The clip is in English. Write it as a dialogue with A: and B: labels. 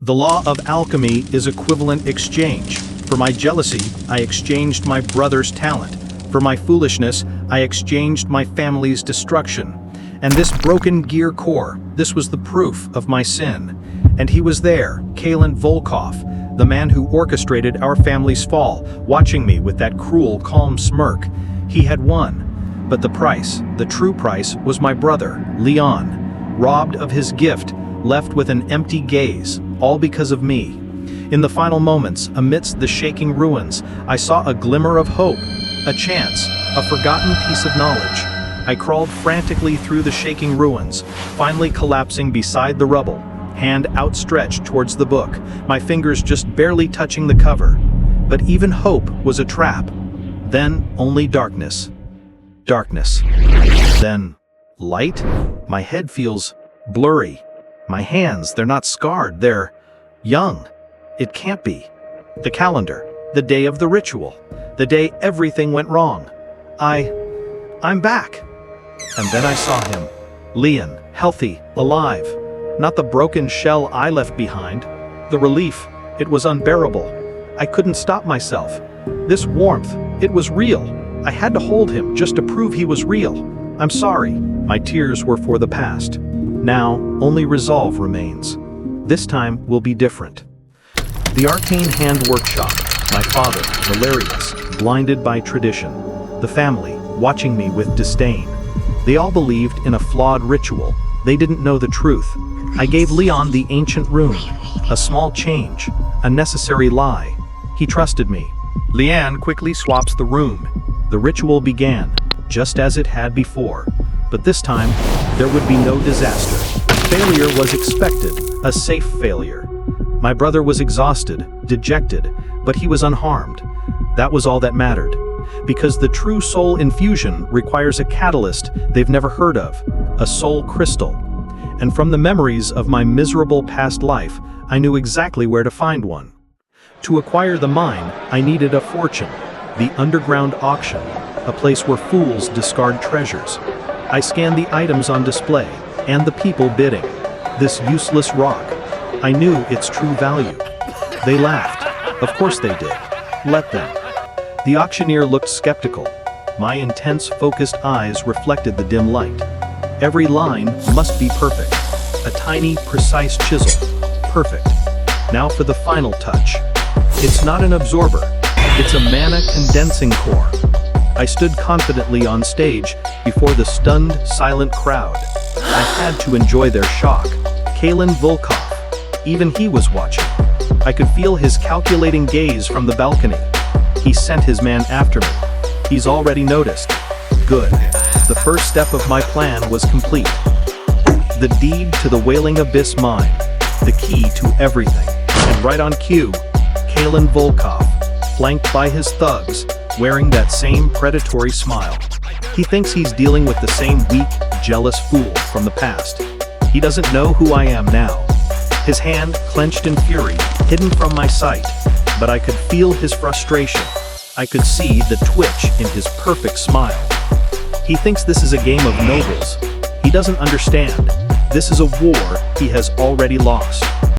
A: The law of alchemy is equivalent exchange. For my jealousy, I exchanged my brother's talent. For my foolishness, I exchanged my family's destruction. And this broken gear core, this was the proof of my sin. And he was there, Kalin Volkov, the man who orchestrated our family's fall, watching me with that cruel, calm smirk. He had won. But the price, the true price, was my brother, Leon, robbed of his gift, left with an empty gaze, all because of me. In the final moments, amidst the shaking ruins, I saw a glimmer of hope, a chance, a forgotten piece of knowledge. I crawled frantically through the shaking ruins, finally collapsing beside the rubble, hand outstretched towards the book, my fingers just barely touching the cover. But even hope was a trap. Then only darkness. Darkness. Then light? My head feels blurry. My hands, they're not scarred, they're young. It can't be. The calendar, the day of the ritual, the day everything went wrong. I'm back. And then I saw him. Leon, healthy, alive. Not the broken shell I left behind. The relief, it was unbearable. I couldn't stop myself. This warmth, it was real. I had to hold him just to prove he was real. I'm sorry. My tears were for the past. Now, only resolve remains. This time will be different. The Arcane Hand Workshop. My father, Valerius, blinded by tradition. The family, watching me with disdain. They all believed in a flawed ritual. They didn't know the truth. I gave Leon the ancient rune. A small change. A necessary lie. He trusted me. Leanne quickly swaps the rune. The ritual began, just as it had before. But this time, there would be no disaster. Failure was expected, a safe failure. My brother was exhausted, dejected, but he was unharmed. That was all that mattered. Because the true soul infusion requires a catalyst they've never heard of, a soul crystal. And from the memories of my miserable past life, I knew exactly where to find one. To acquire the mine, I needed a fortune, the underground auction, a place where fools discard treasures. I scanned the items on display, and the people bidding. This useless rock. I knew its true value. They laughed. Of course they did. Let them. The auctioneer looked skeptical. My intense, focused eyes reflected the dim light. Every line must be perfect. A tiny, precise chisel. Perfect. Now for the final touch. It's not an absorber. It's a mana condensing core. I stood confidently on stage before the stunned, silent crowd. I had to enjoy their shock. Kalin Volkov. Even he was watching. I could feel his calculating gaze from the balcony. He sent his man after me. He's already noticed. Good. The first step of my plan was complete. The deed to the Wailing Abyss mine. The key to everything. And right on cue, Kalin Volkov, flanked by his thugs, wearing that same predatory smile. He thinks he's dealing with the same weak, jealous fool from the past. He doesn't know who I am now. His hand clenched in fury, hidden from my sight, but I could feel his frustration. I could see the twitch in his perfect smile. He thinks this is a game of nobles. He doesn't understand. This is a war he has already lost.